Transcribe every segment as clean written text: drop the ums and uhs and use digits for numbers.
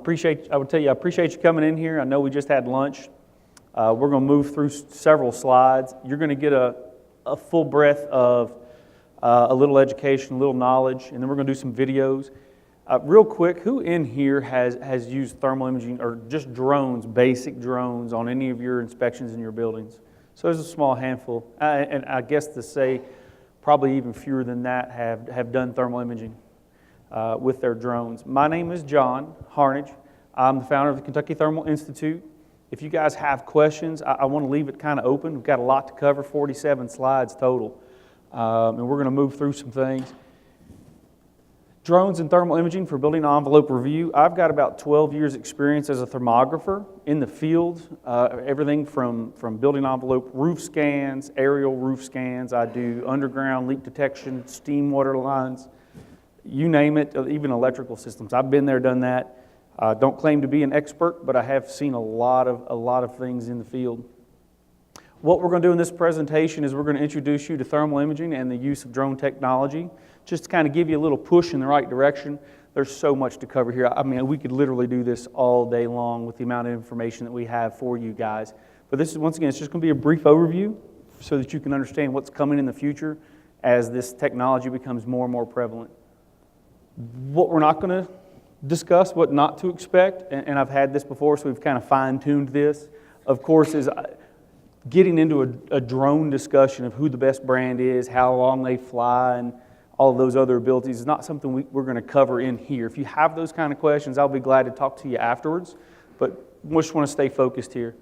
I would tell you, I appreciate you coming in here. I know we just had lunch. We're going to move through several slides. You're going to get a full breadth of a little education, a little knowledge, and then we're going to do some videos. Real quick, who in here has used thermal imaging or just drones, basic drones, on any of your inspections in your buildings? So there's a small handful, and I guess to say probably even fewer than that have done thermal imaging with their drones. My name is John Harnage. I'm the founder of the Kentucky Thermal Institute. If you guys have questions, I want to leave it kind of open. We've got a lot to cover, 47 slides total, and we're going to move through some things. Drones and thermal imaging for building envelope review. I've got about 12 years experience as a thermographer in the field, everything from building envelope roof scans, aerial roof scans. I do underground leak detection, steam water lines, you name it, even electrical systems. I've been there, done that. Don't claim to be an expert, but I have seen a lot of things in the field. What we're going to do in this presentation is we're going to introduce you to thermal imaging and the use of drone technology, just to kind of give you a little push in the right direction. There's so much to cover here. I mean, we could literally do this all day long with the amount of information that we have for you guys. But this is, once again, it's just going to be a brief overview so that you can understand what's coming in the future as this technology becomes more and more prevalent. What we're not going to discuss, what not to expect, and I've had this before, so we've kind of fine-tuned this, of course, is getting into a drone discussion of who the best brand is, how long they fly, and all of those other abilities is not something we're going to cover in here. If you have those kind of questions, I'll be glad to talk to you afterwards, but we just want to stay focused here.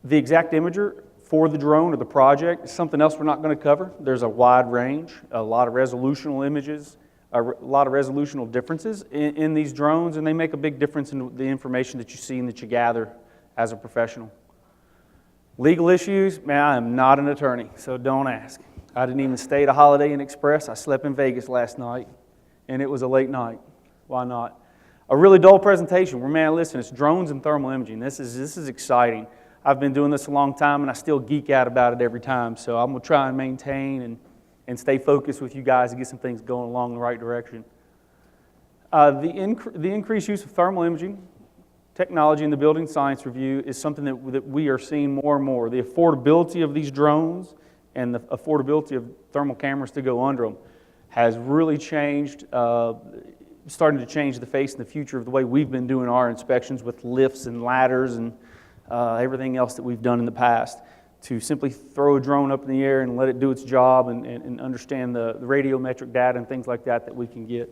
The exact imager for the drone or the project is something else we're not going to cover. There's a wide range, a lot of resolutional images, a lot of resolutional differences in these drones, and they make a big difference in the information that you see and that you gather as a professional. Legal issues, man, I am not an attorney, so don't ask. I didn't even stay at a Holiday Inn Express. I slept in Vegas last night, and it was a late night. Why not? A really dull presentation where, man, listen, it's drones and thermal imaging. This is exciting. I've been doing this a long time, and I still geek out about it every time, so I'm going to try and maintain and stay focused with you guys and get some things going along the right direction. The increased use of thermal imaging technology in the building science review is something that we are seeing more and more. The affordability of these drones and the affordability of thermal cameras to go under them has really changed, starting to change the face and the future of the way we've been doing our inspections with lifts and ladders and everything else that we've done in the past. To simply throw a drone up in the air and let it do its job and understand the radiometric data and things like that we can get.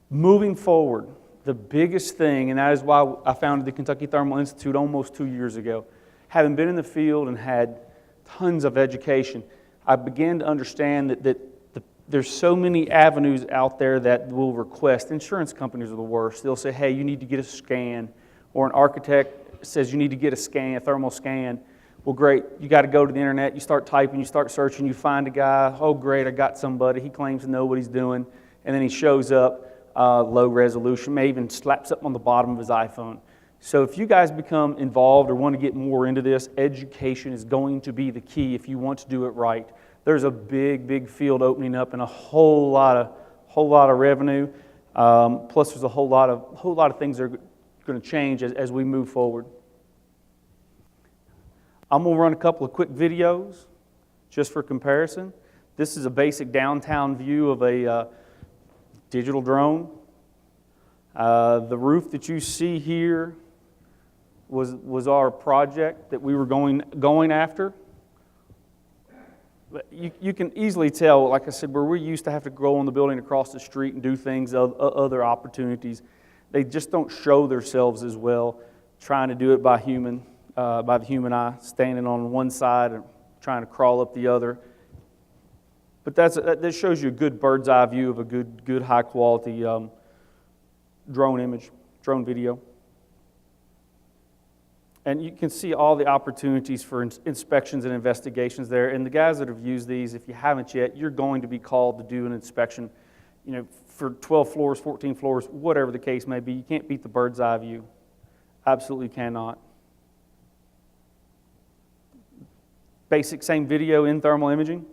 Moving forward, the biggest thing, and that is why I founded the Kentucky Thermal Institute almost 2 years ago, having been in the field and had tons of education, I began to understand that there's so many avenues out there that will request. Insurance companies are the worst. They'll say, hey, you need to get a scan, or an architect says you need to get a scan, a thermal scan. Well, great, you got to go to the internet, you start typing, you start searching, you find a guy, oh great, I got somebody, he claims to know what he's doing, and then he shows up, low resolution, may even slap something on the bottom of his iPhone. So if you guys become involved or want to get more into this, education is going to be the key if you want to do it right. There's a big field opening up and a whole lot of revenue. Plus, there's a whole lot of things that are going to change as we move forward. I'm going to run a couple of quick videos just for comparison. This is a basic downtown view of a digital drone. The roof that you see here was our project that we were going after. But you can easily tell, like I said, where we used to have to go on the building across the street and do things, other opportunities. They just don't show themselves as well, trying to do it by the human eye, standing on one side and trying to crawl up the other. But that shows you a good bird's eye view of a good high quality drone video. And you can see all the opportunities for inspections and investigations there. And the guys that have used these, if you haven't yet, you're going to be called to do an inspection, for 12 floors, 14 floors, whatever the case may be. You can't beat the bird's eye view. Absolutely cannot. Basic same video in thermal imaging.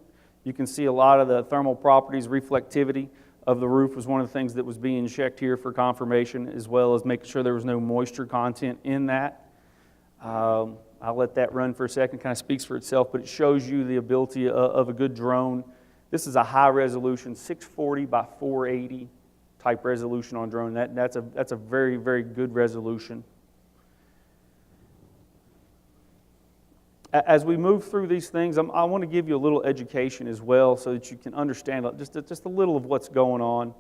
You can see a lot of the thermal properties, reflectivity of the roof was one of the things that was being checked here for confirmation, as well as making sure there was no moisture content in that. I'll let that run for a second. It kind of speaks for itself, but it shows you the ability of a good drone. This is a high resolution, 640 by 480 type resolution on drone. That's a very, very good resolution. As we move through these things, I want to give you a little education as well, so that you can understand just a little of what's going on.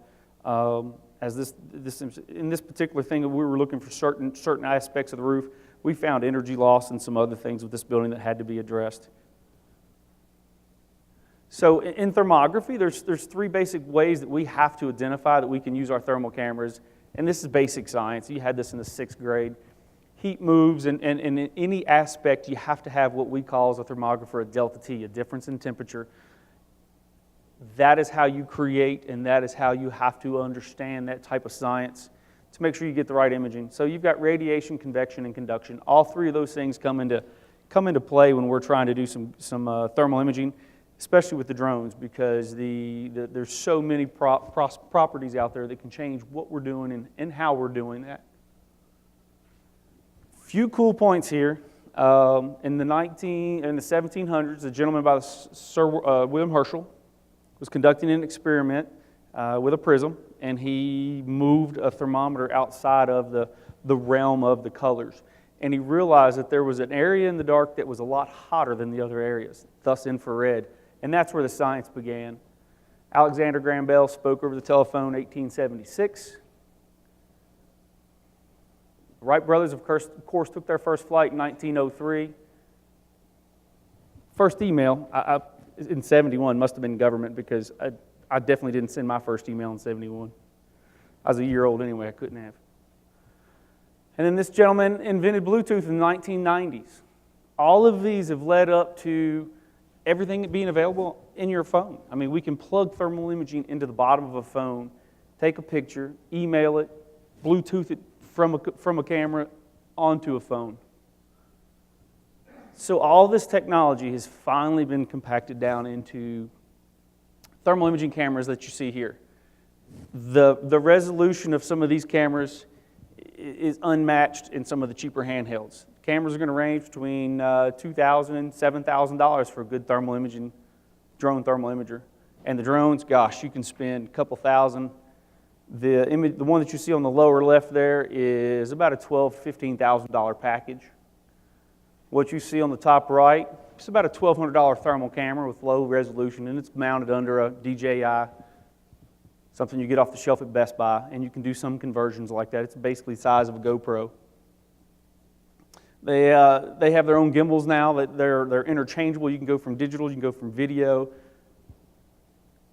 In this particular thing, we were looking for certain aspects of the roof. We found energy loss and some other things with this building that had to be addressed. So in thermography, there's three basic ways that we have to identify that we can use our thermal cameras, and this is basic science. You had this in the 6th grade. Heat moves, and in any aspect, you have to have what we call as a thermographer a delta T, a difference in temperature. That is how you create, and that is how you have to understand that type of science to make sure you get the right imaging. So you've got radiation, convection, and conduction. All three of those things come into play when we're trying to do some thermal imaging, especially with the drones, because there's so many properties out there that can change what we're doing and how we're doing that. Few cool points here. In the 1700s, a gentleman by Sir William Herschel was conducting an experiment with a prism, and he moved a thermometer outside of the realm of the colors. And he realized that there was an area in the dark that was a lot hotter than the other areas, thus infrared. And that's where the science began. Alexander Graham Bell spoke over the telephone in 1876. The Wright brothers, of course, took their first flight in 1903. First email in 71 must have been government, because I definitely didn't send my first email in 71. I was a year old anyway, I couldn't have. And then this gentleman invented Bluetooth in the 1990s. All of these have led up to everything being available in your phone. I mean, we can plug thermal imaging into the bottom of a phone, take a picture, email it, Bluetooth it from a camera onto a phone. So all this technology has finally been compacted down into thermal imaging cameras that you see here. The resolution of some of these cameras is unmatched in some of the cheaper handhelds. Cameras are going to range between $2,000 and $7,000 for a good thermal imaging, drone thermal imager. And the drones, gosh, you can spend a couple thousand. The one that you see on the lower left there is about a $12,000, $15,000 package. What you see on the top right, it's about a $1,200 thermal camera with low resolution, and it's mounted under a DJI, something you get off the shelf at Best Buy, and you can do some conversions like that. It's basically the size of a GoPro. They have their own gimbals now that they're interchangeable. You can go from digital, you can go from video.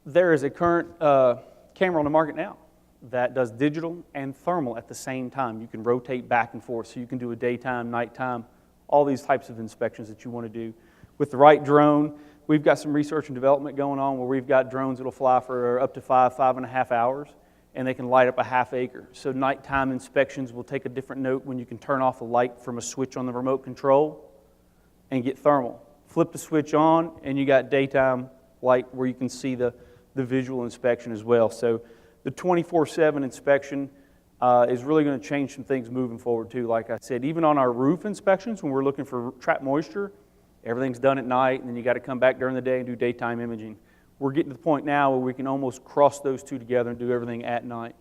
There is a current camera on the market now that does digital and thermal at the same time. You can rotate back and forth, so you can do a daytime, nighttime, all these types of inspections that you want to do. With the right drone, we've got some research and development going on where we've got drones that will fly for up to 5.5 hours, and they can light up a half acre. So nighttime inspections will take a different note when you can turn off a light from a switch on the remote control and get thermal. Flip the switch on, and you got daytime light where you can see the visual inspection as well. So the 24/7 inspection is really going to change some things moving forward too. Like I said, even on our roof inspections, when we're looking for trapped moisture, everything's done at night, and then you got to come back during the day and do daytime imaging. We're getting to the point now where we can almost cross those two together and do everything at night.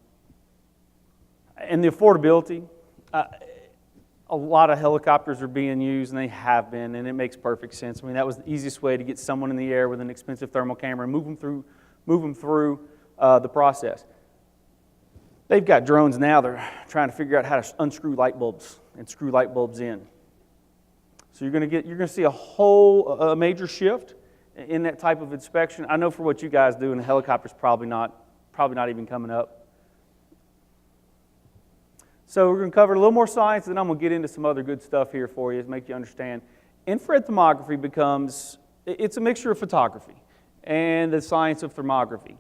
And the affordability, a lot of helicopters are being used, and they have been, and it makes perfect sense. I mean, that was the easiest way to get someone in the air with an expensive thermal camera and move them through the process. They've got drones now. They're trying to figure out how to unscrew light bulbs and screw light bulbs in. So you're going to see a major shift in that type of inspection. I know for what you guys do, and the helicopter's probably not even coming up. So we're going to cover a little more science, and then I'm going to get into some other good stuff here for you to make you understand. Infrared thermography it's a mixture of photography and the science of thermography.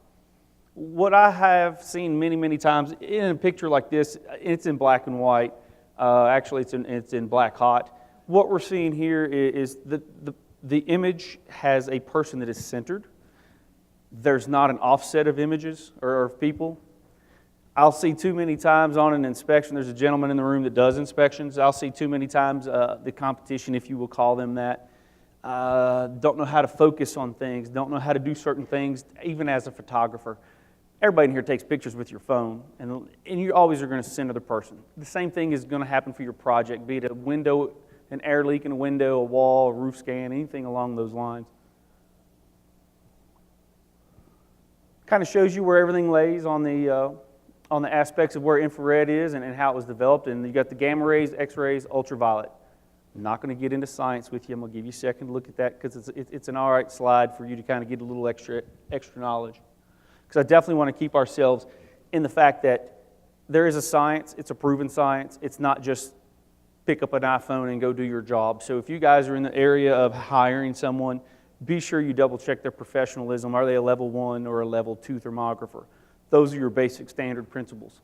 What I have seen many, many times in a picture like this, it's in black and white. Actually, it's in black hot. What we're seeing here is the image has a person that is centered. there's not an offset of images or of people. I'll see too many times on an inspection, there's a gentleman in the room that does inspections, I'll see too many times the competition, if you will call them that, don't know how to focus on things, don't know how to do certain things, even as a photographer. Everybody in here takes pictures with your phone, and you always are going to center the person. The same thing is going to happen for your project, be it a window, an air leak in a window, a wall, a roof scan, anything along those lines. Kind of shows you where everything lays on the aspects of where infrared is and how it was developed. And you got the gamma rays, X-rays, ultraviolet. I'm not going to get into science with you. I'm going to give you a second to look at that because it's an all right slide for you to kind of get a little extra knowledge. Because I definitely want to keep ourselves in the fact that there is a science. It's a proven science. It's not just pick up an iPhone and go do your job. So if you guys are in the area of hiring someone, be sure you double check their professionalism. Are they a level 1 or a level 2 thermographer? Those are your basic standard principles.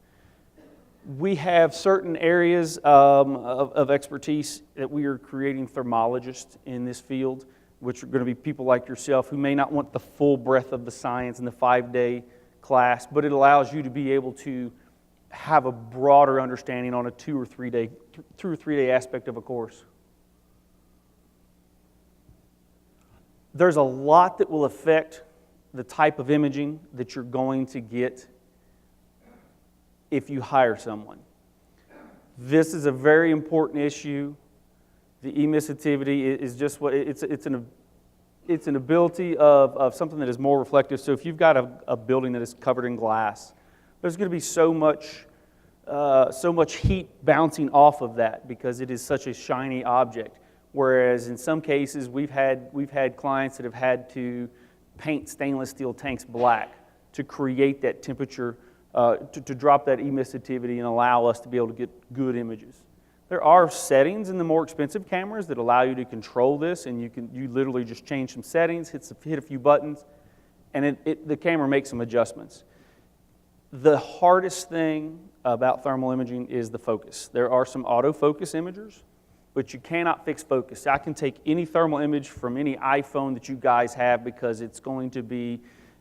We have certain areas of expertise that we are creating thermologists in this field, which are going to be people like yourself who may not want the full breadth of the science in the 5-day class, but it allows you to be able to have a broader understanding on a 2 or 3 day aspect of a course. There's a lot that will affect the type of imaging that you're going to get if you hire someone. This is a very important issue. The emissivity is just what it's an ability of something that is more reflective. So if you've got a building that is covered in glass, there's going to be so much heat bouncing off of that because it is such a shiny object. Whereas in some cases we've had clients that have had to paint stainless steel tanks black to create that temperature, to drop that emissivity and allow us to be able to get good images. There are settings in the more expensive cameras that allow you to control this, and you literally just change some settings, hit a few buttons, and the camera makes some adjustments. The hardest thing about thermal imaging is the focus. There are some autofocus imagers, but you cannot fix focus. I can take any thermal image from any iPhone that you guys have because it's going to be,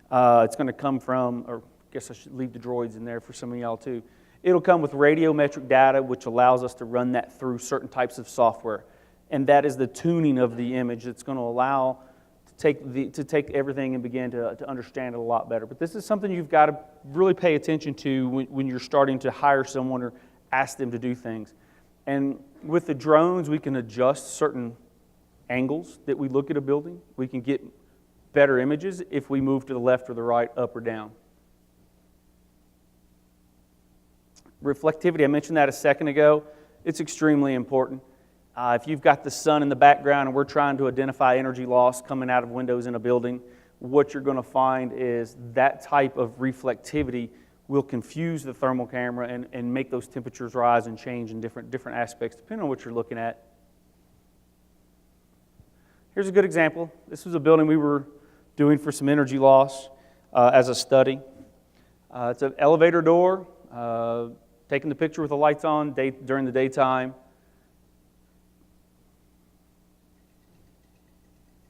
it's going to come from, or I guess I should leave the droids in there for some of y'all too. It'll come with radiometric data, which allows us to run that through certain types of software. And that is the tuning of the image that's going to allow to take everything and begin to understand it a lot better. But this is something you've got to really pay attention to when you're starting to hire someone or ask them to do things. And with the drones, we can adjust certain angles that we look at a building. We can get better images if we move to the left or the right, up or down. Reflectivity, I mentioned that a second ago. It's extremely important. If you've got the sun in the background and we're trying to identify energy loss coming out of windows in a building, what you're going to find is that type of reflectivity will confuse the thermal camera and make those temperatures rise and change in different aspects depending on what you're looking at. Here's a good example. This was a building we were doing for some energy loss as a study. It's an elevator door, taking the picture with the lights on during the daytime.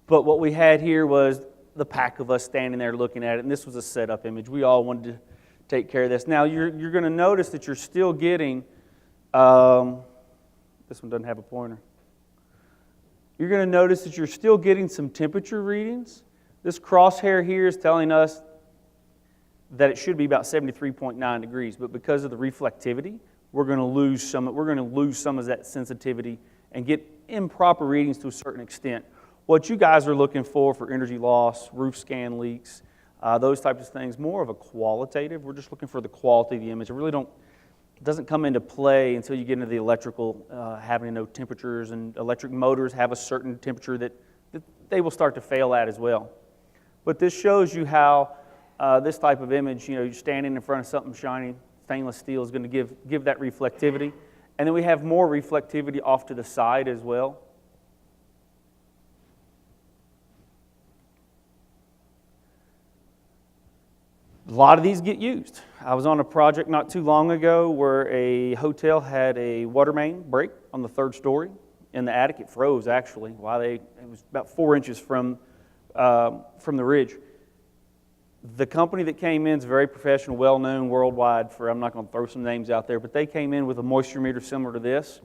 But what we had here was the pack of us standing there looking at it, and this was a setup image. We all wanted to take care of this. Now, you're going to notice that you're still getting, this one doesn't have a pointer. You're going to notice that you're still getting some temperature readings. This crosshair here is telling us that it should be about 73.9 degrees, but because of the reflectivity, we're going to lose some of that sensitivity and get improper readings to a certain extent. What you guys are looking for energy loss, roof scan leaks, those types of things, more of a qualitative. We're just looking for the quality of the image. It doesn't come into play until you get into the electrical, having to know temperatures, and electric motors have a certain temperature that they will start to fail at as well. But this shows you how this type of image, you're standing in front of something shiny, stainless steel is going to give that reflectivity. And then we have more reflectivity off to the side as well. A lot of these get used. I was on a project not too long ago where a hotel had a water main break on the 3rd story. In the attic, it froze actually. It was about 4 inches from the ridge. The company that came in is very professional, well-known worldwide for, I'm not going to throw some names out there, but they came in with a moisture meter similar to this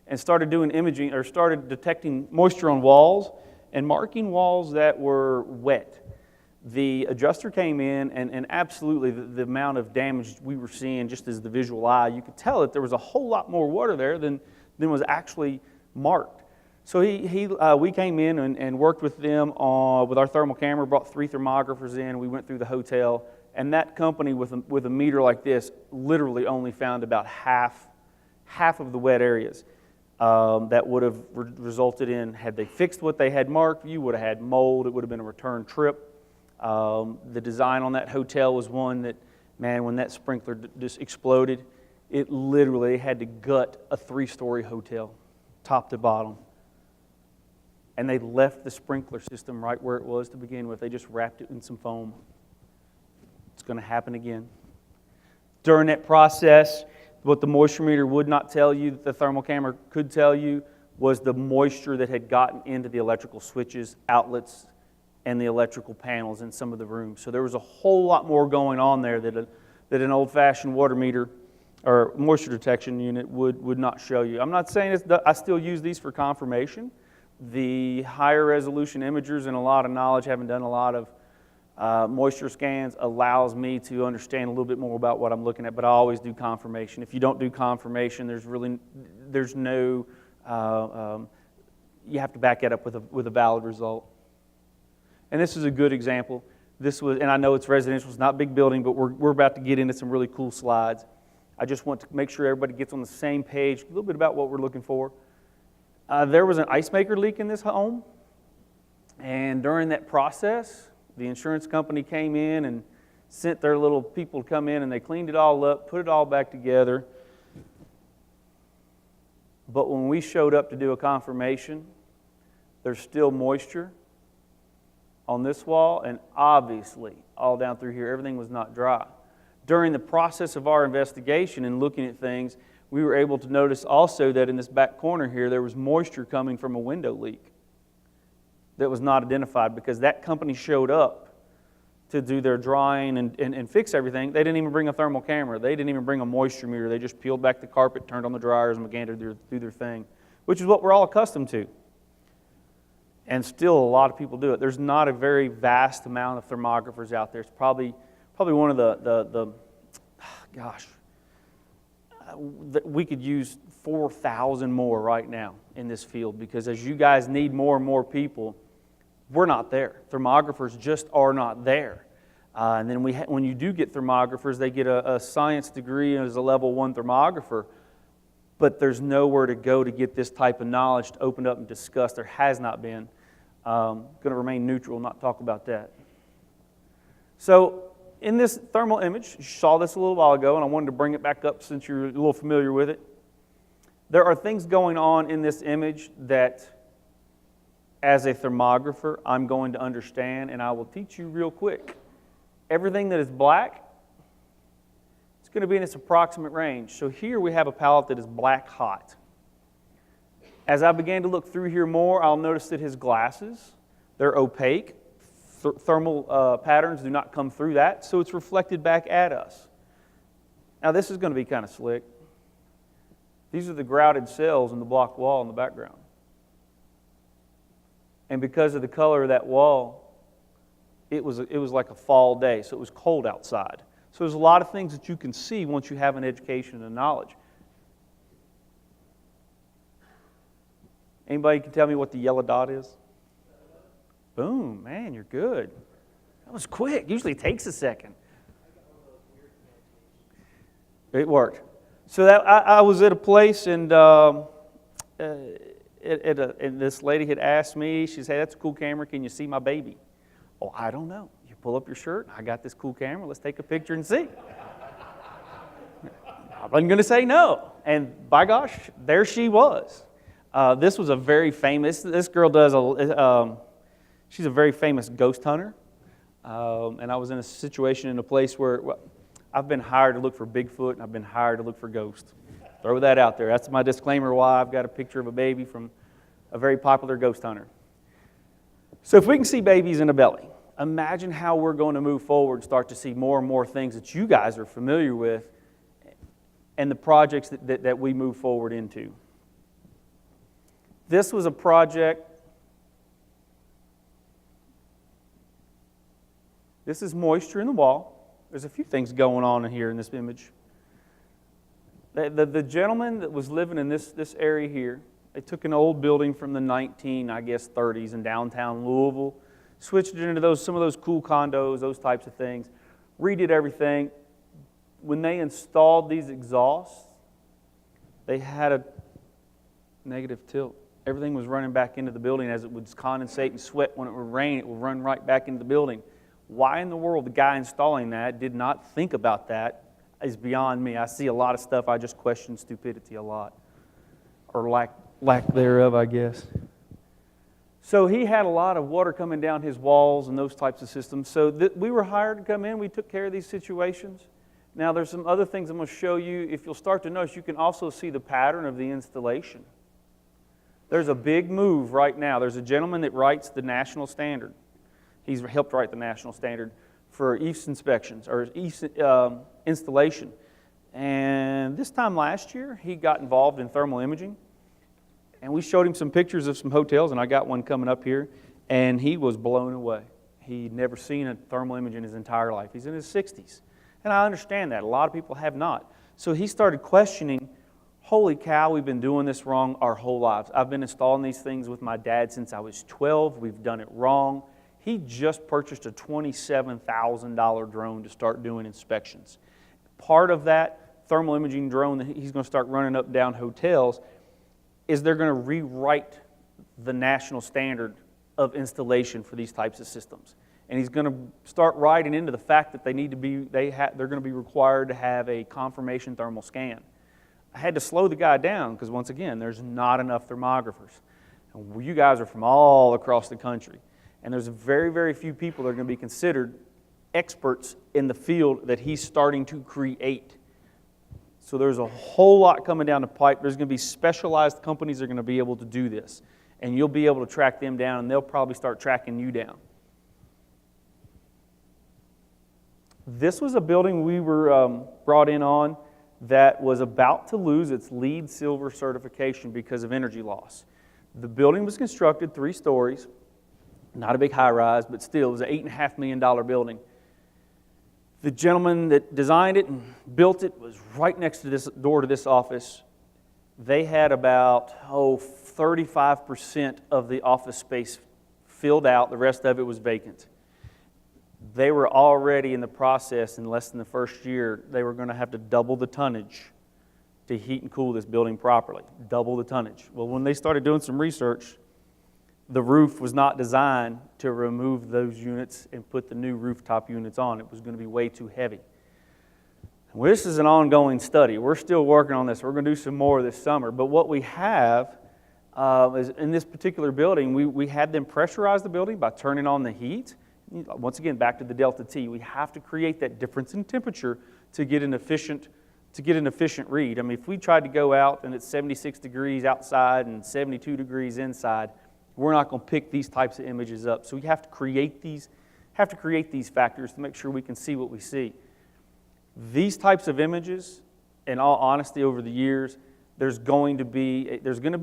and started doing imaging, or started detecting moisture on walls and marking walls that were wet. The adjuster came in, and absolutely the amount of damage we were seeing just as the visual eye, you could tell that there was a whole lot more water there than was actually marked. So we came in and worked with them with our thermal camera, brought 3 thermographers in, we went through the hotel, and that company with a meter like this literally only found about half of the wet areas. That would have resulted in, had they fixed what they had marked, you would have had mold, it would have been a return trip. The design on that hotel was one that, man, when that sprinkler just exploded, it literally had to gut a 3-story hotel, top to bottom. And they left the sprinkler system right where it was to begin with. They just wrapped it in some foam. It's going to happen again. During that process, what the moisture meter would not tell you, that the thermal camera could tell you, was the moisture that had gotten into the electrical switches, outlets, and the electrical panels in some of the rooms. So there was a whole lot more going on there that an old-fashioned water meter or moisture detection unit would not show you. I'm not saying I still use these for confirmation. The higher resolution imagers and a lot of knowledge, having done a lot of moisture scans, allows me to understand a little bit more about what I'm looking at, but I always do confirmation. If you don't do confirmation, there's no, you have to back it up with a valid result. And this is a good example. This was, and I know it's residential, it's not a big building, but we're about to get into some really cool slides. I just want to make sure everybody gets on the same page, a little bit about what we're looking for. There was an ice maker leak in this home, and during that process, the insurance company came in and sent their little people to come in, and they cleaned it all up, put it all back together. But when we showed up to do a confirmation, there's still moisture on this wall, and obviously all down through here, everything was not dry. During the process of our investigation and looking at things, we were able to notice also that in this back corner here, there was moisture coming from a window leak that was not identified, because that company showed up to do their drying and fix everything. They didn't even bring a thermal camera. They didn't even bring a moisture meter. They just peeled back the carpet, turned on the dryers, and began to do their thing, which is what we're all accustomed to. And still a lot of people do it. There's not a very vast amount of thermographers out there. It's probably one of we could use 4,000 more right now in this field, because as you guys need more and more people, we're not there. Thermographers just are not there. And then when you do get thermographers, they get a science degree as a level 1 thermographer, but there's nowhere to go to get this type of knowledge to open up and discuss. There has not been. Going to remain neutral, not talk about that. So in this thermal image, you saw this a little while ago, and I wanted to bring it back up since you're a little familiar with it. There are things going on in this image that, as a thermographer, I'm going to understand, and I will teach you real quick. Everything that is black, it's going to be in its approximate range. So here we have a palette that is black hot. As I began to look through here more, I'll notice that his glasses, they're opaque. Thermal patterns do not come through that, so it's reflected back at us. Now this is going to be kind of slick. These are the grouted cells in the block wall in the background. And because of the color of that wall, it was like a fall day, so it was cold outside. So there's a lot of things that you can see once you have an education and knowledge. Anybody can tell me what the yellow dot is? Boom, man, you're good. That was quick. Usually it takes a second. It worked. So I was at a place, and this lady had asked me, she said, "Hey, that's a cool camera. Can you see my baby?" Oh, I don't know. You pull up your shirt. I got this cool camera. Let's take a picture and see. I wasn't going to say no. And by gosh, there she was. This was a very famous, this girl does she's a very famous ghost hunter. And I was in a situation in a place where I've been hired to look for Bigfoot, and I've been hired to look for ghosts. Throw that out there. That's my disclaimer why I've got a picture of a baby from a very popular ghost hunter. So if we can see babies in a belly, Imagine how we're going to move forward and start to see more and more things that you guys are familiar with and the projects that we move forward into. This was a project. This is moisture in the wall. There's a few things going on in here in this image. The gentleman that was living in this area here, they took an old building from the 30s in downtown Louisville, switched it into some of those cool condos, those types of things, redid everything. When they installed these exhausts, they had a negative tilt. Everything was running back into the building as it would condensate and sweat. When it would rain, it would run right back into the building. Why in the world the guy installing that did not think about that is beyond me. I see a lot of stuff, I just question stupidity a lot, or lack thereof, I guess. So he had a lot of water coming down his walls and those types of systems. So we were hired to come in. We took care of these situations. Now there's some other things I'm going to show you. If you'll start to notice, you can also see the pattern of the installation. There's a big move right now. There's a gentleman that writes the national standard. He's helped write the national standard for EIFS inspections or EIFS installation. And this time last year, he got involved in thermal imaging. And we showed him some pictures of some hotels, and I got one coming up here, and he was blown away. He'd never seen a thermal image in his entire life. He's in his 60s. And I understand that. A lot of people have not. So he started questioning, holy cow, we've been doing this wrong our whole lives. I've been installing these things with my dad since I was 12. We've done it wrong. He just purchased a $27,000 drone to start doing inspections. Part of that thermal imaging drone that he's going to start running up and down hotels is they're going to rewrite the national standard of installation for these types of systems. And he's going to start writing into the fact that they're going to be required to have a confirmation thermal scan. I had to slow the guy down because, once again, there's not enough thermographers. And you guys are from all across the country. And there's very, very few people that are going to be considered experts in the field that he's starting to create. So there's a whole lot coming down the pipe. There's going to be specialized companies that are going to be able to do this. And you'll be able to track them down, and they'll probably start tracking you down. This was a building we were brought in on that was about to lose its LEED Silver certification because of energy loss. The building was constructed 3 stories, not a big high-rise, but still, it was an $8.5 million building. The gentleman that designed it and built it was right next to this door to this office. They had about 35% of the office space filled out. The rest of it was vacant. They were already in the process, in less than the first year, they were going to have to double the tonnage to heat and cool this building properly. Double the tonnage. Well, when they started doing some research, the roof was not designed to remove those units and put the new rooftop units on. It was going to be way too heavy. Well, this is an ongoing study. We're still working on this. We're going to do some more this summer. But what we have is in this particular building, we had them pressurize the building by turning on the heat. Once again, back to the delta T. We have to create that difference in temperature to get an efficient read. I mean, if we tried to go out and it's 76 degrees outside and 72 degrees inside, we're not going to pick these types of images up. So we have to create these factors to make sure we can see what we see. These types of images, in all honesty, over the years, there's going to be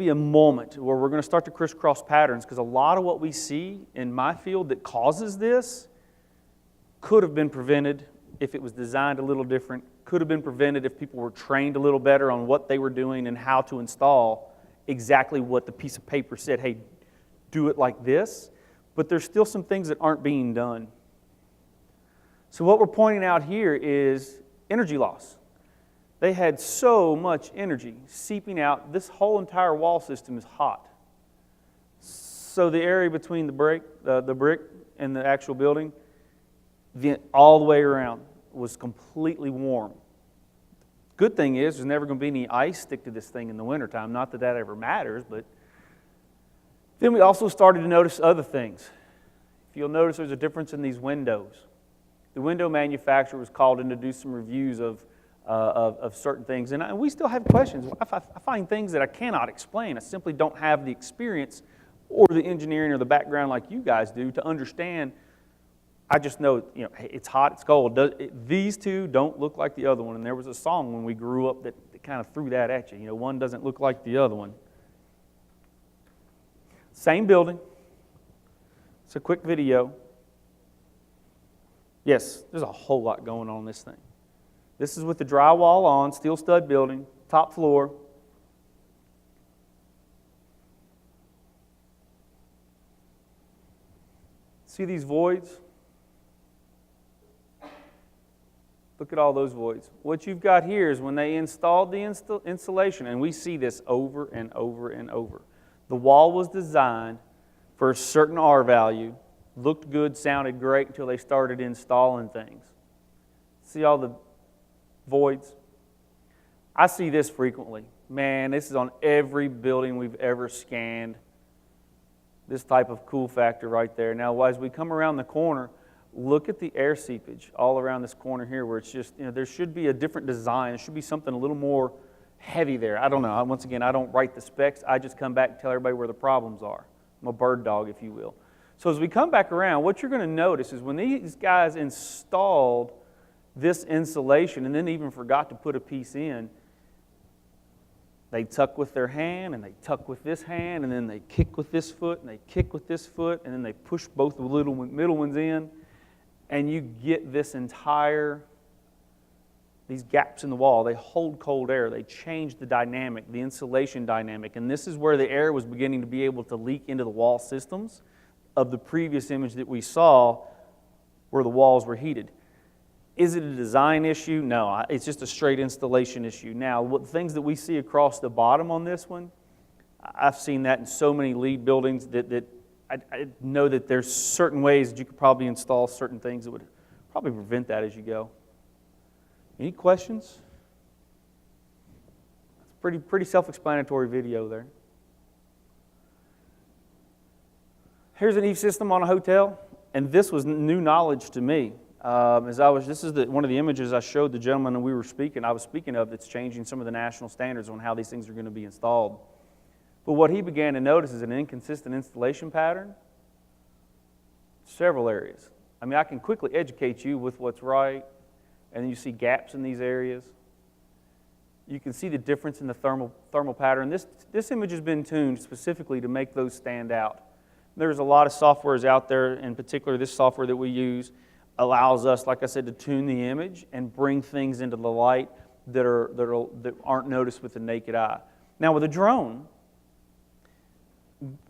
a moment where we're going to start to crisscross patterns, because a lot of what we see in my field that causes this could have been prevented if it was designed a little different, could have been prevented if people were trained a little better on what they were doing and how to install exactly what the piece of paper said. Hey, do it like this. But there's still some things that aren't being done. So what we're pointing out here is energy loss. They had so much energy seeping out. This whole entire wall system is hot. So the area between the brick and the actual building, all the way around, was completely warm. Good thing is there's never going to be any ice stick to this thing in the wintertime. Not that that ever matters, but then we also started to notice other things. If you'll notice, there's a difference in these windows. The window manufacturer was called in to do some reviews of certain things. And we still have questions. I find things that I cannot explain. I simply don't have the experience or the engineering or the background like you guys do to understand I just know, hey, it's hot, it's cold. These two don't look like the other one. And there was a song when we grew up that kind of threw that at you. One doesn't look like the other one. Same building. It's a quick video. Yes, there's a whole lot going on in this thing. This is with the drywall on, steel stud building, top floor. See these voids? Look at all those voids. What you've got here is when they installed the insulation, and we see this over and over and over. The wall was designed for a certain R value, looked good, sounded great until they started installing things. See all the voids? I see this frequently. Man, this is on every building we've ever scanned. This type of cool factor right there. Now, as we come around the corner, look at the air seepage all around this corner here where it's just, there should be a different design. There should be something a little more heavy there. I don't know. Once again, I don't write the specs. I just come back and tell everybody where the problems are. I'm a bird dog, if you will. So as we come back around, what you're going to notice is when these guys installed this insulation and then even forgot to put a piece in, they tuck with their hand, and they tuck with this hand, and then they kick with this foot, and they kick with this foot, and then they push both the middle ones in, and you get this entire, these gaps in the wall. They hold cold air. They change the dynamic, the insulation dynamic, and this is where the air was beginning to be able to leak into the wall systems of the previous image that we saw where the walls were heated. Is it a design issue? No, it's just a straight installation issue. Now, what things that we see across the bottom on this one, I've seen that in so many LEED buildings that I know that there's certain ways that you could probably install certain things that would probably prevent that as you go. Any questions? It's pretty self-explanatory video there. Here's an EAF system on a hotel, and this was new knowledge to me. This is one of the images I showed the gentleman that I was speaking of that's changing some of the national standards on how these things are going to be installed. But what he began to notice is an inconsistent installation pattern. Several areas. I mean, I can quickly educate you with what's right, and then you see gaps in these areas. You can see the difference in the thermal pattern. This image has been tuned specifically to make those stand out. There's a lot of softwares out there, in particular this software that we use allows us, like I said, to tune the image and bring things into the light that aren't noticed with the naked eye. Now with a drone,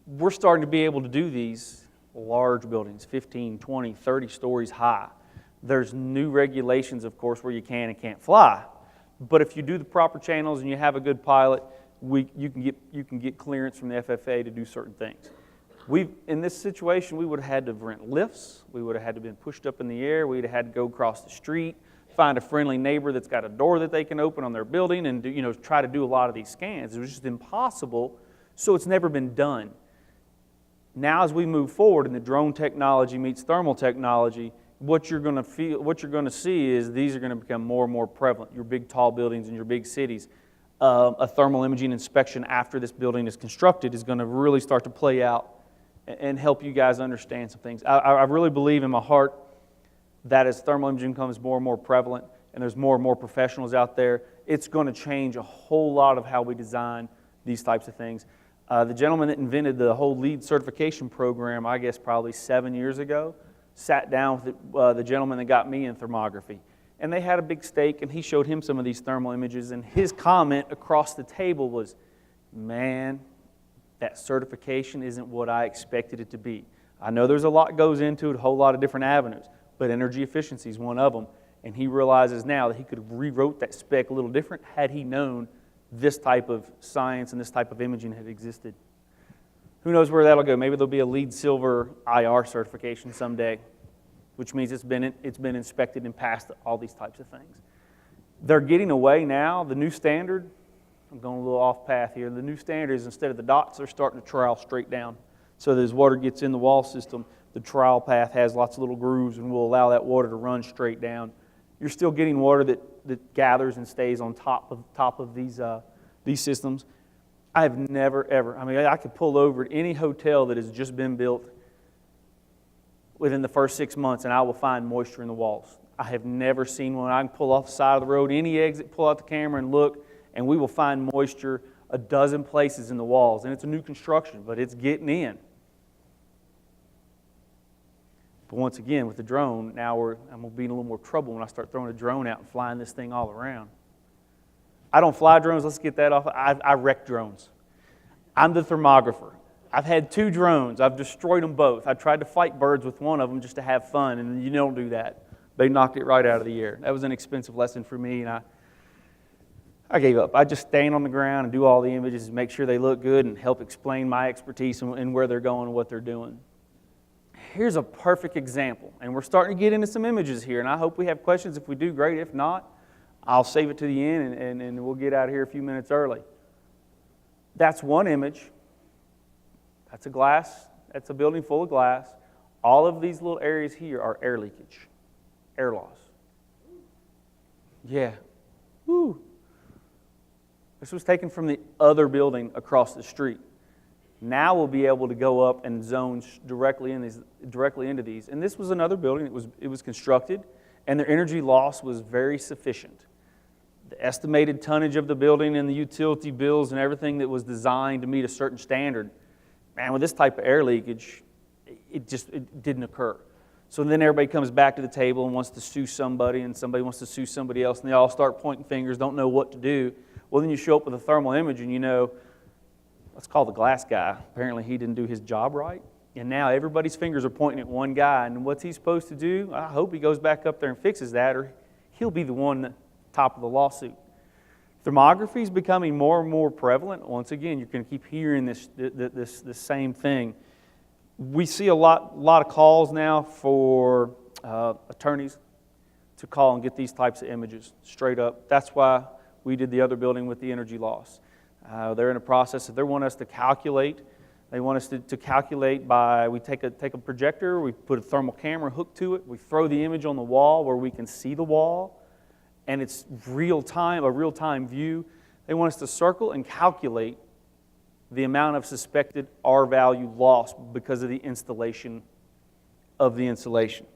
we're starting to be able to do these large buildings, 15, 20, 30 stories high. There's new regulations, of course, where you can and can't fly. But if you do the proper channels and you have a good pilot, you can get clearance from the FFA to do certain things. In this situation, we would have had to rent lifts. We would have had to been pushed up in the air. We'd have had to go across the street, find a friendly neighbor that's got a door that they can open on their building and try to do a lot of these scans. It was just impossible, so it's never been done. Now as we move forward and the drone technology meets thermal technology, what you're going to see is these are going to become more and more prevalent. Your big tall buildings in your big cities. A thermal imaging inspection after this building is constructed is going to really start to play out and help you guys understand some things. I really believe in my heart that as thermal imaging becomes more and more prevalent and there's more and more professionals out there, it's going to change a whole lot of how we design these types of things. The gentleman that invented the whole LEED certification program, I guess probably 7 years ago, sat down with the gentleman that got me in thermography. And they had a big stake, and he showed him some of these thermal images, and his comment across the table was, man, that certification isn't what I expected it to be. I know there's a lot goes into it, a whole lot of different avenues, but energy efficiency is one of them. And he realizes now that he could have rewrote that spec a little different had he known this type of science and this type of imaging had existed. Who knows where that'll go? Maybe there'll be a LEED Silver IR certification someday, which means it's been inspected and passed all these types of things. They're getting away now. The new standard, I'm going a little off path here. The new standard is instead of the dots, they're starting to trowel straight down. So that as water gets in the wall system, the trowel path has lots of little grooves and will allow that water to run straight down. You're still getting water that gathers and stays on top of these systems. I have never, ever, I could pull over at any hotel that has just been built within the first 6 months, and I will find moisture in the walls. I have never seen one. I can pull off the side of the road, any exit, pull out the camera and look, and we will find moisture a dozen places in the walls. And it's a new construction, but it's getting in. But once again, with the drone, now I'm going to be in a little more trouble when I start throwing a drone out and flying this thing all around. I don't fly drones. Let's get that off. I wreck drones. I'm the thermographer. I've had 2 drones. I've destroyed them both. I tried to fight birds with one of them just to have fun, and you don't do that. They knocked it right out of the air. That was an expensive lesson for me, and I gave up. I just stand on the ground and do all the images and make sure they look good and help explain my expertise and where they're going and what they're doing. Here's a perfect example, and we're starting to get into some images here, and I hope we have questions. If we do, great. If not, I'll save it to the end, and we'll get out of here a few minutes early. That's one image. That's a glass. That's a building full of glass. All of these little areas here are air leakage, air loss. Yeah. Woo. This was taken from the other building across the street. Now we'll be able to go up and zone directly into these. And this was another building. It was constructed, and their energy loss was very sufficient. The estimated tonnage of the building and the utility bills and everything that was designed to meet a certain standard, man, with this type of air leakage, it didn't occur. So then everybody comes back to the table and wants to sue somebody, and somebody wants to sue somebody else, and they all start pointing fingers, don't know what to do. Well, then you show up with a thermal image, and you know, let's call the glass guy. Apparently he didn't do his job right. And now everybody's fingers are pointing at one guy, and what's he supposed to do? I hope he goes back up there and fixes that, or he'll be the one top of the lawsuit. Thermography is becoming more and more prevalent. Once again, you're going to keep hearing this same thing. We see a lot of calls now for attorneys to call and get these types of images straight up. That's why we did the other building with the energy loss. They're in a process. If they want us to calculate, they want us to calculate by, we take a projector, we put a thermal camera hook to it, we throw the image on the wall where we can see the wall, and it's a real-time view. They want us to circle and calculate the amount of suspected R value loss because of the installation of the insulation,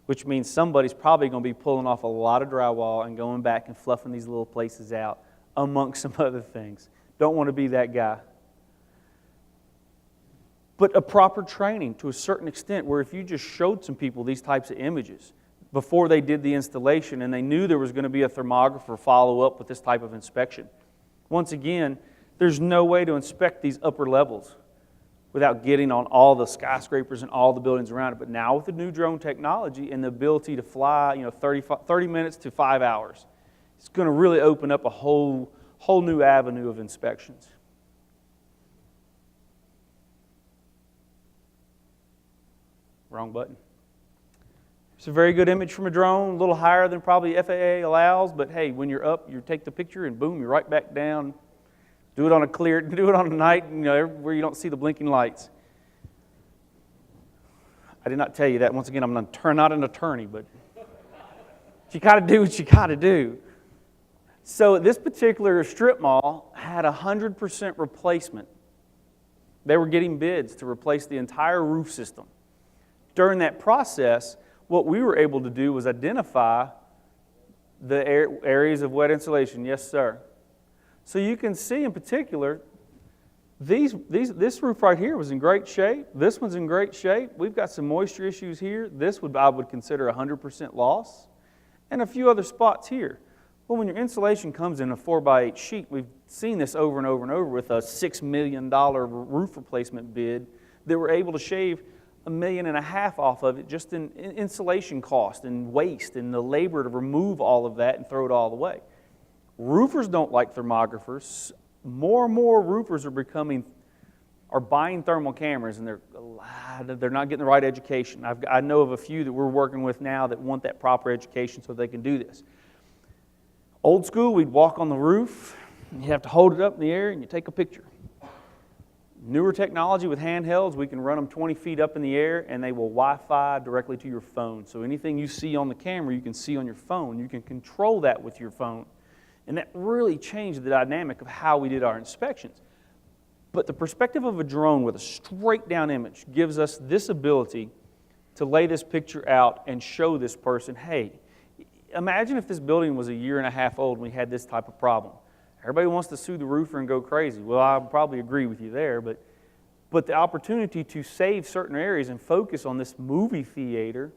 which means somebody's probably going to be pulling off a lot of drywall and going back and fluffing these little places out, amongst some other things. Don't want to be that guy. But a proper training to a certain extent, where if you just showed some people these types of images before they did the installation and they knew there was going to be a thermographer follow up with this type of inspection. Once again, there's no way to inspect these upper levels without getting on all the skyscrapers and all the buildings around it. But now with the new drone technology and the ability to fly 30 minutes to 5 hours, it's going to really open up a whole new avenue of inspections. Wrong button. It's a very good image from a drone, a little higher than probably FAA allows, but hey, when you're up, you take the picture and boom, you're right back down. Do it on a night, where you don't see the blinking lights. I did not tell you that. Once again, I'm not an attorney, but you got to do what you got to do. So this particular strip mall had 100% replacement. They were getting bids to replace the entire roof system. During that process, what we were able to do was identify the areas of wet insulation. Yes, sir. So you can see in particular, this roof right here was in great shape. This one's in great shape. We've got some moisture issues here. I would consider 100% loss. And a few other spots here. Well, when your insulation comes in a 4x8 sheet, we've seen this over and over and over with a $6 million roof replacement bid that we're able to shave $1.5 million off of it just in insulation cost and waste and the labor to remove all of that and throw it all away. Roofers don't like thermographers. More and more roofers are buying thermal cameras, and they're not getting the right education. I know of a few that we're working with now that want that proper education so they can do this. Old school, we'd walk on the roof, and you have to hold it up in the air and you take a picture. Newer technology with handhelds, we can run them 20 feet up in the air and they will Wi-Fi directly to your phone. So anything you see on the camera, you can see on your phone. You can control that with your phone. And that really changed the dynamic of how we did our inspections. But the perspective of a drone with a straight down image gives us this ability to lay this picture out and show this person, hey, imagine if this building was a year and a half old and we had this type of problem. Everybody wants to sue the roofer and go crazy. Well, I probably agree with you there, but the opportunity to save certain areas and focus on this movie theater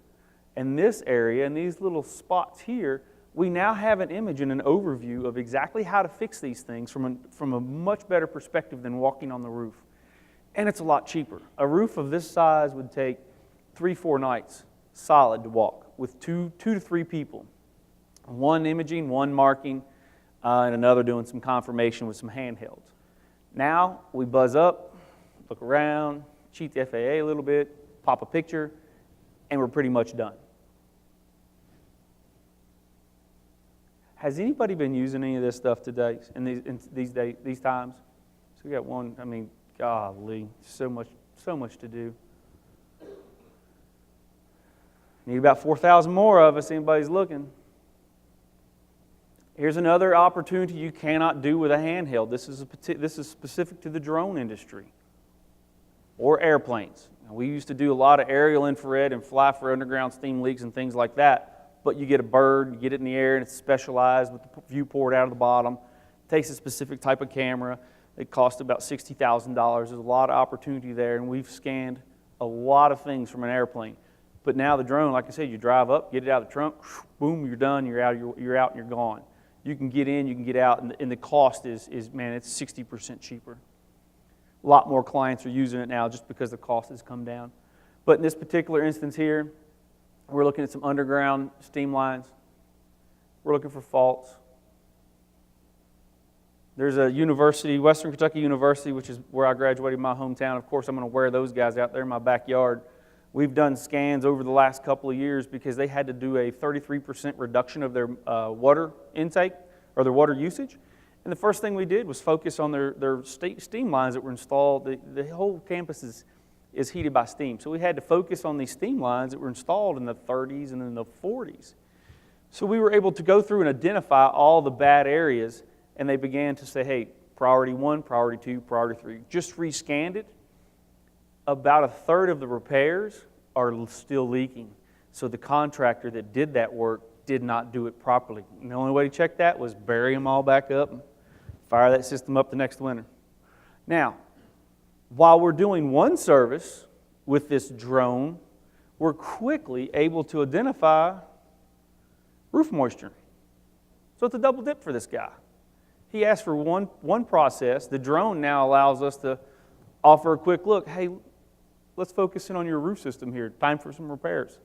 and this area and these little spots here, we now have an image and an overview of exactly how to fix these things from a much better perspective than walking on the roof. And it's a lot cheaper. A roof of this size would take 3-4 nights solid to walk with two to three people. One imaging, one marking, and another doing some confirmation with some handhelds. Now we buzz up, look around, cheat the FAA a little bit, pop a picture, and we're pretty much done. Has anybody been using any of this stuff today, in these times? So we got one, I mean, golly, so much to do. Need about 4,000 more of us, anybody's looking. Here's another opportunity you cannot do with a handheld. This is specific to the drone industry or airplanes. Now, we used to do a lot of aerial infrared and fly for underground steam leaks and things like that. But you get a bird, you get it in the air, and it's specialized with the viewport out of the bottom. It takes a specific type of camera. It costs about $60,000. There's a lot of opportunity there, and we've scanned a lot of things from an airplane. But now the drone, like I said, you drive up, get it out of the trunk, boom, you're done, you're out and you're gone. You can get in, you can get out, and the cost is man, it's 60% cheaper. A lot more clients are using it now just because the cost has come down. But in this particular instance here, we're looking at some underground steam lines. We're looking for faults. There's a university, Western Kentucky University, which is where I graduated in my hometown. Of course, I'm going to wear those guys out there in my backyard. We've done scans over the last couple of years because they had to do a 33% reduction of their water intake or their water usage. And the first thing we did was focus on their steam lines that were installed. The whole campus is heated by steam. So we had to focus on these steam lines that were installed in the 30s and in the 40s. So we were able to go through and identify all the bad areas, and they began to say, hey, priority 1, priority 2, priority 3. Just rescanned it. About a third of the repairs are still leaking. So the contractor that did that work did not do it properly. And the only way to check that was bury them all back up and fire that system up the next winter. Now, while we're doing one service with this drone, we're quickly able to identify roof moisture. So it's a double dip for this guy. He asked for one process. The drone now allows us to offer a quick look. Hey, let's focus in on your roof system here. Time for some repairs.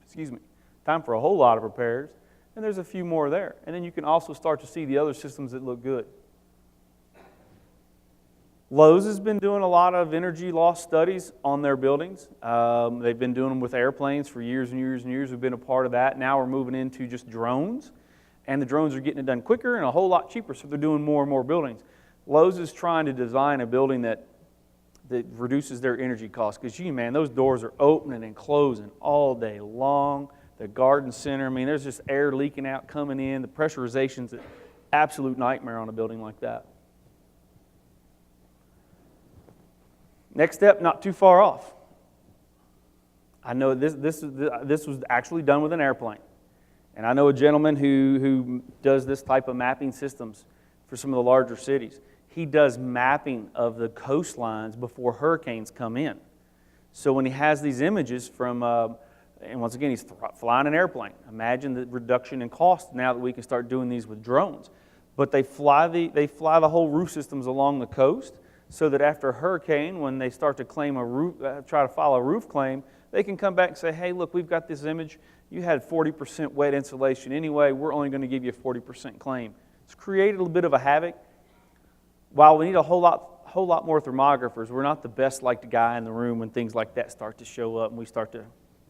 Excuse me. Time for a whole lot of repairs. And there's a few more there. And then you can also start to see the other systems that look good. Lowe's has been doing a lot of energy loss studies on their buildings. They've been doing them with airplanes for years and years and years. We've been a part of that. Now we're moving into just drones. And the drones are getting it done quicker and a whole lot cheaper, so they're doing more and more buildings. Lowe's is trying to design a building that reduces their energy costs. Because, man, those doors are opening and closing all day long. The garden center, I mean, there's just air leaking out, coming in. The pressurization's an absolute nightmare on a building like that. Next step, not too far off. I know this was actually done with an airplane. And I know a gentleman who does this type of mapping systems for some of the larger cities. He does mapping of the coastlines before hurricanes come in. So when he has these images from, and once again, he's flying an airplane. Imagine the reduction in cost now that we can start doing these with drones. But they fly the whole roof systems along the coast, so that after a hurricane, when they start to claim a roof, try to file a roof claim, they can come back and say, hey, look, we've got this image. You had 40% wet insulation anyway. We're only going to give you a 40% claim. It's created a little bit of a havoc. While we need a whole lot more thermographers, we're not the best like the guy in the room when things like that start to show up and we start to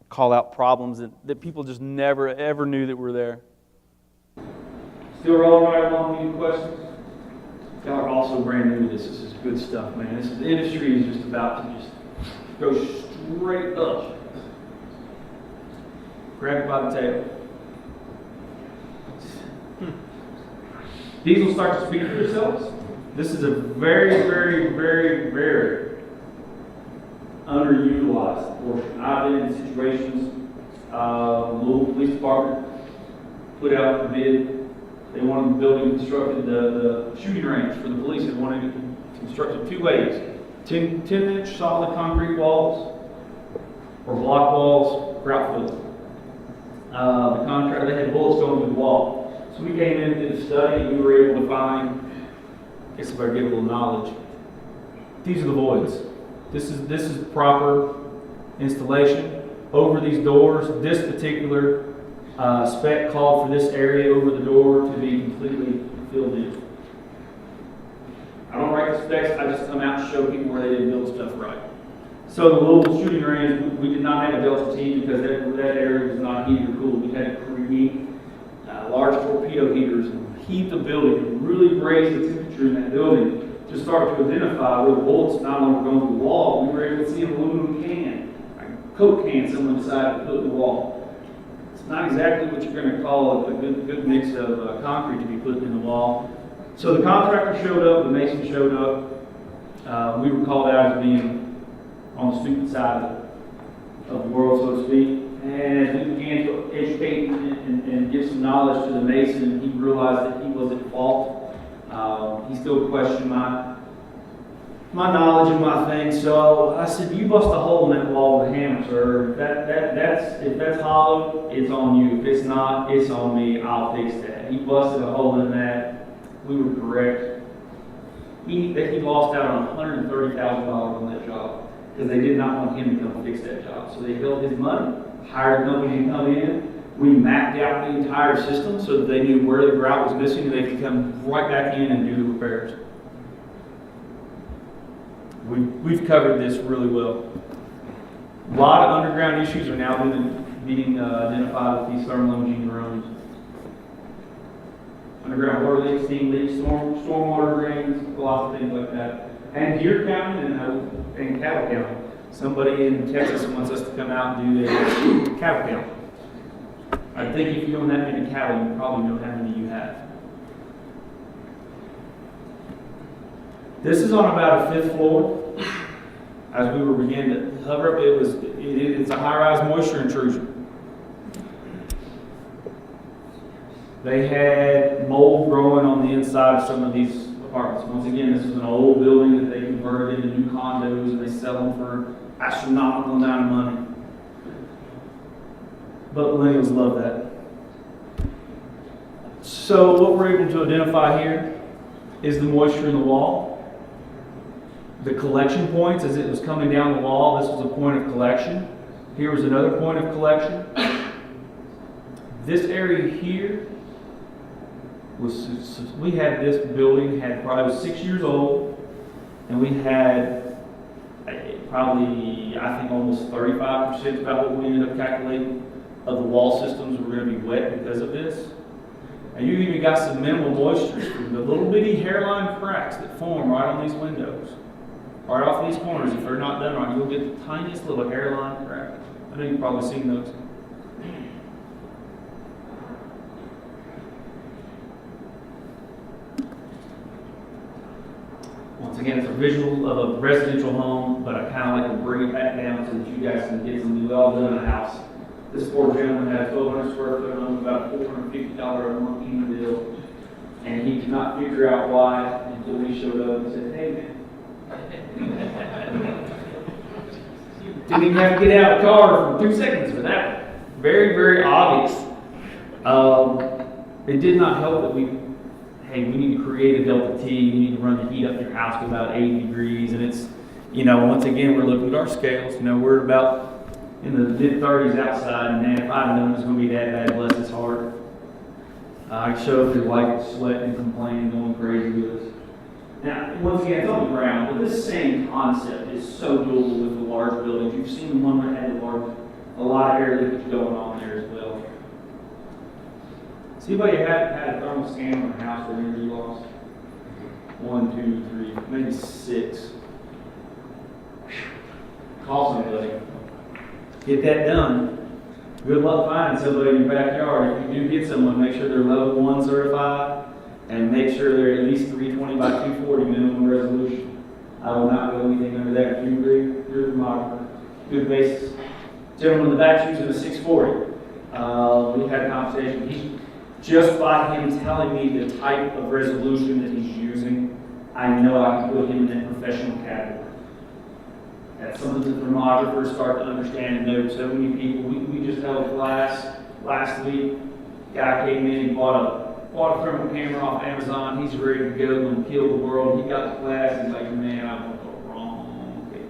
call out problems that people just never, ever knew that were there. Still rolling right along, any questions? Y'all are also brand new to this. This is good stuff, man. The industry is just about to just go straight up. Grab it by the tail. These will start to speak for themselves. This is a very, very, very, very underutilized portion. I've been in situations, Louisville Police Department put out the bid. They wanted the building constructed, the shooting range for the police. They wanted it constructed 2 ways: 10-inch solid concrete walls or block walls, grout filled. The contractor, they had bullets going through the wall. So we came in and did a study, and we were able to find, I guess if I give a little knowledge, these are the voids. This is proper installation over these doors. This particular spec called for this area over the door to be completely filled in. I don't write the specs, I just come out and show people where they didn't build stuff right. So the Louisville shooting range, we did not have a Delta T because that area was not heated or cooled. We had to create large torpedo heaters and heat the building and really raise the temperature in that building to start to identify where the bullets not only were going through the wall. We were able to see an aluminum can, a Coke can someone decided to put in the wall. It's not exactly what you're going to call a good mix of concrete to be put in the wall. So the contractor showed up, the mason showed up. We were called out as being on the stupid side of the world, so to speak. And as we began to educate and give some knowledge to the mason, he realized that he was at fault. He still questioned my knowledge and my things. So I said, "You bust a hole in that wall with a hammer, sir. If that's hollow, it's on you. If it's not, it's on me. I'll fix that." He busted a hole in that. We were correct. He lost out on $130,000 on that job because they did not want him to come fix that job. So they held his money, hired a company to come in. We mapped out the entire system so that they knew where the grout was missing and they could come right back in and do the repairs. We've covered this really well. A lot of underground issues are now being identified with these thermal imaging drones. Underground water leaks, steam leaks, stormwater drains, lots of things like that. And Deer County and Cattle County. Somebody in Texas wants us to come out and do a cattle count. I think if you own that many cattle, you probably know how many you have. This is on about a 5th floor. As we were beginning to hover up, it's a high-rise moisture intrusion. They had mold growing on the inside of some of these apartments. Once again, this is an old building that they converted into new condos and they sell them for astronomical amount of money. But millennials love that. So what we're able to identify here is the moisture in the wall. The collection points, as it was coming down the wall, this was a point of collection. Here was another point of collection. This area here we had this building probably was 6 years old, and we had probably, I think, almost 35%, about what we ended up calculating, of the wall systems were going to be wet because of this. And you even got some minimal moisture from the little bitty hairline cracks that form right on these windows, right off these corners. If they're not done right, you'll get the tiniest little hairline crack. I know you've probably seen those. Once again, it's a visual of a residential home, but I kind of like to bring it back down so that you guys can get something well done in a house. This poor gentleman had a 1,200 square foot home, about $450 a month heating bill, and he could not figure out why until we showed up and said, "Hey, man." Didn't even have to get out of the car for 2 seconds for that one. Very, very obvious. It did not help that we need to create a Delta T, you need to run the heat up your house to about 80 degrees, and it's, once again, we're looking at our scales, we're about in the mid-30s outside, and man, if I'd known it was going to be that bad, bless his heart, I'd show up his wife sweating and complaining, going crazy with us. Now, once again, it's on the ground, but this same concept is so doable with the large buildings. You've seen the one that had a lot of air leakage going on there as well. Has anybody had a thermal scan on their house or energy loss? 1, 2, 3, maybe 6. Call somebody. Get that done. Good luck finding somebody in your backyard. If you do get someone, make sure they're level 1 certified and make sure they're at least 320 by 240 minimum resolution. I will not go anything under that. Do you agree? You're the thermographer. good basis. Gentleman in the back using a 640. We had a conversation. Just by him telling me the type of resolution that he's using, I know I can put him in that professional category. That's something that thermographers start to understand and know. So many people, we just held a class last week. Guy came in, he bought a thermal camera off Amazon. He's ready to go and kill the world. He got to class, he's like, man, I went the wrong way.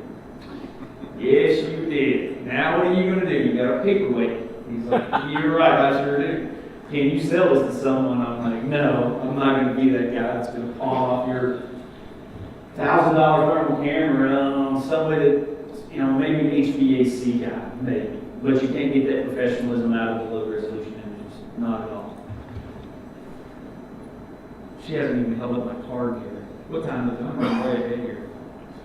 Yes, you did. Now what are you going to do? You got a paperweight. He's like, you're right, I sure do. Can you sell this to someone? I'm like, no, I'm not going to be that guy that's going to pawn off your $1,000 thermal camera on somebody that, maybe an HVAC guy, maybe. But you can't get that professionalism out of the low resolution images. Not at all. She hasn't even held up my card yet. What time is it? I'm running way ahead here.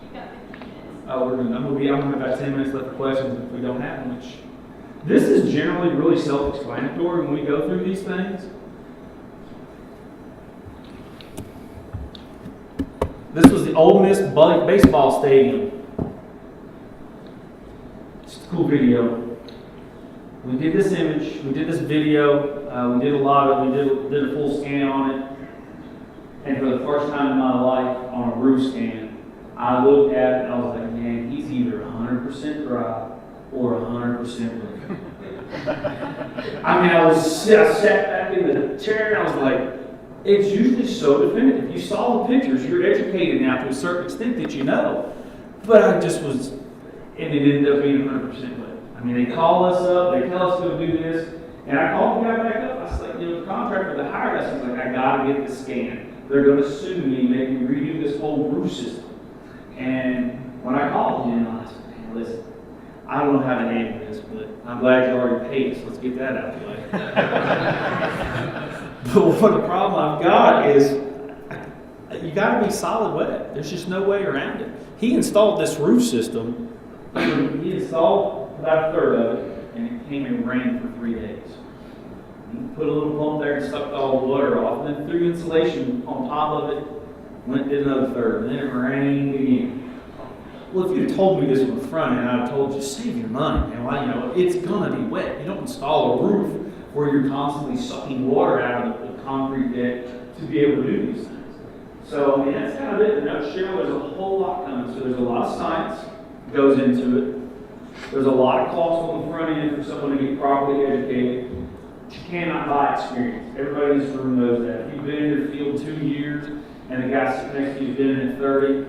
You got 15 minutes. Oh, I'm going to have about 10 minutes left for questions if we don't have them, which this is generally really self-explanatory when we go through these things. This was the Ole Miss baseball stadium. It's a cool video. We did this image, we did this video, we did a lot of it, we did a full scan on it. And for the first time in my life on a roof scan, I looked at it and I was like, man, he's either 100% dry or 100% roof. I mean, I sat back in the chair and I was like, it's usually so definitive. You saw the pictures, you're educated now to a certain extent that you know. But I just was, and it ended up being 100% wet. I mean, they call us up, they tell us to do this, and I called the guy back up. I was like, the contractor that hired us, he's like, I gotta get this scan. They're gonna sue me and make me redo this whole roof system. And when I called him, I said, man, listen, I don't know how to handle this, but I'm glad you already paid us. Let's get that out of the way. But what the problem I've got is, you gotta be solid wet. There's just no way around it. He installed this roof system. He installed about a third of it, and it came and rained for 3 days. He put a little pump there and sucked all the water off, and then threw insulation on top of it, went and did another third, and then it rained again. Well, if you'd have told me this on the front end, I'd have told you, save your money. And it's gonna be wet. You don't install a roof where you're constantly sucking water out of the concrete deck to be able to do these things. So, I mean, that's kind of it in a nutshell. There's a whole lot coming. So there's a lot of science goes into it. There's a lot of cost on the front end for someone to get properly educated. But you cannot buy experience. Everybody in this room knows that. If you've been in your field 2 years and the guy sitting next to you has been in it 30,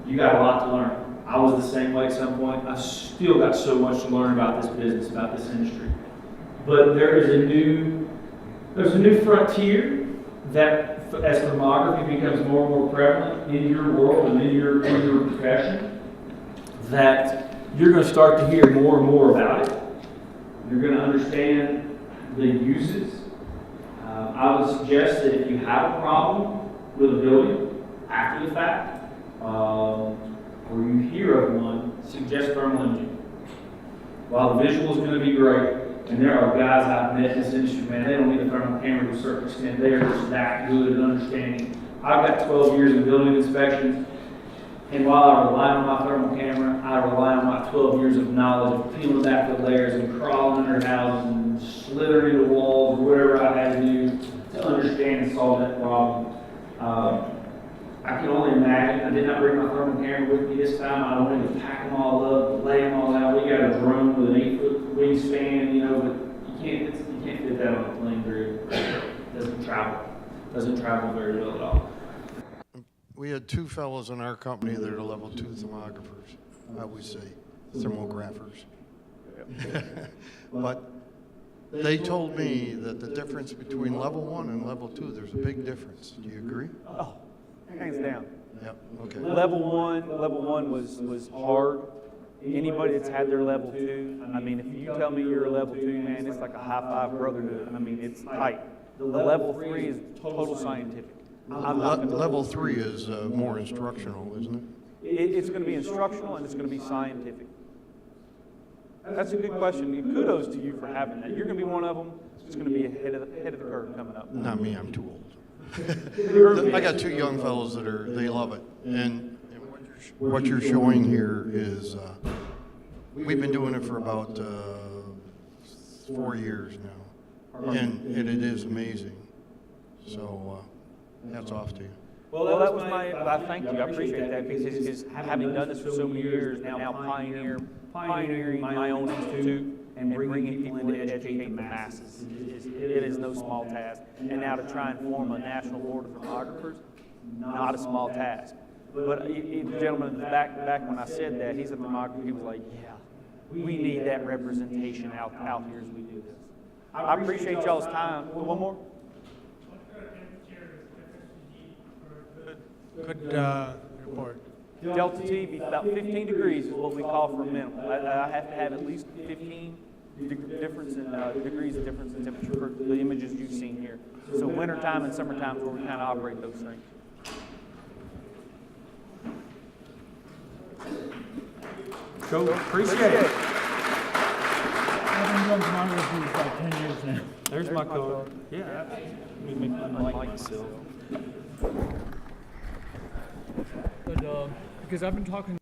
you got a lot to learn. I was the same way at some point. I still got so much to learn about this business, about this industry. But there's a new frontier that, as thermography becomes more and more prevalent in your world and in your profession, that you're going to start to hear more and more about it. You're going to understand the uses. I would suggest that if you have a problem with a building after the fact, or you hear of one, suggest thermal imaging. While the visual is going to be great, and there are guys I've met in this industry, man, they don't need a thermal camera to a certain extent. They are just that good at understanding. I've got 12 years of building inspections, and while I rely on my thermal camera, I rely on my 12 years of knowledge of peeling back the layers and crawling under houses and slithering into walls or whatever I had to do to understand and solve that problem. I can only imagine. I did not bring my thermal camera with me this time. I don't want to pack them all up, lay them all out. We got a drone with an 8-foot wingspan, but you can't fit that on a plane very well. It doesn't travel very well at all. We had two fellows in our company that are level 2 thermographers, I would say, thermographers. But they told me that the difference between level 1 and level 2, there's a big difference. Do you agree? Oh, hands down. Yep, okay. Level one was hard. Anybody that's had their level 2, I mean, if you tell me you're a level 2, man, it's like a high five brotherhood. I mean, it's tight. The level 3 is total scientific. Level 3 is more instructional, isn't it? It's going to be instructional and it's going to be scientific. That's a good question. Kudos to you for having that. You're going to be one of them. It's going to be ahead of the curve coming up. Not me, I'm too old. I got two young fellows they love it. And what you're showing here is We've been doing it for about 4 years now, and it is amazing. So hats off to you. Well, that was I thank you. I appreciate that because having done this for so many years, now pioneering my own institute and bringing people in to educate the masses. It is no small task. And now to try and form a national board of thermographers, not a small task. But the gentleman back when I said that, he's a thermographer, he was like, yeah, we need that representation out here as we do this. I appreciate y'all's time. One more? Good report. Delta T, be about 15 degrees is what we call for a minimum. I have to have at least 15 degrees of difference in temperature for the images you've seen here. So wintertime and summertime is where we kind of operate those things. Cool. Appreciate it. I've been doing thermography for about 10 years now. There's my card. Yeah. Let me like myself. But, because I've been talking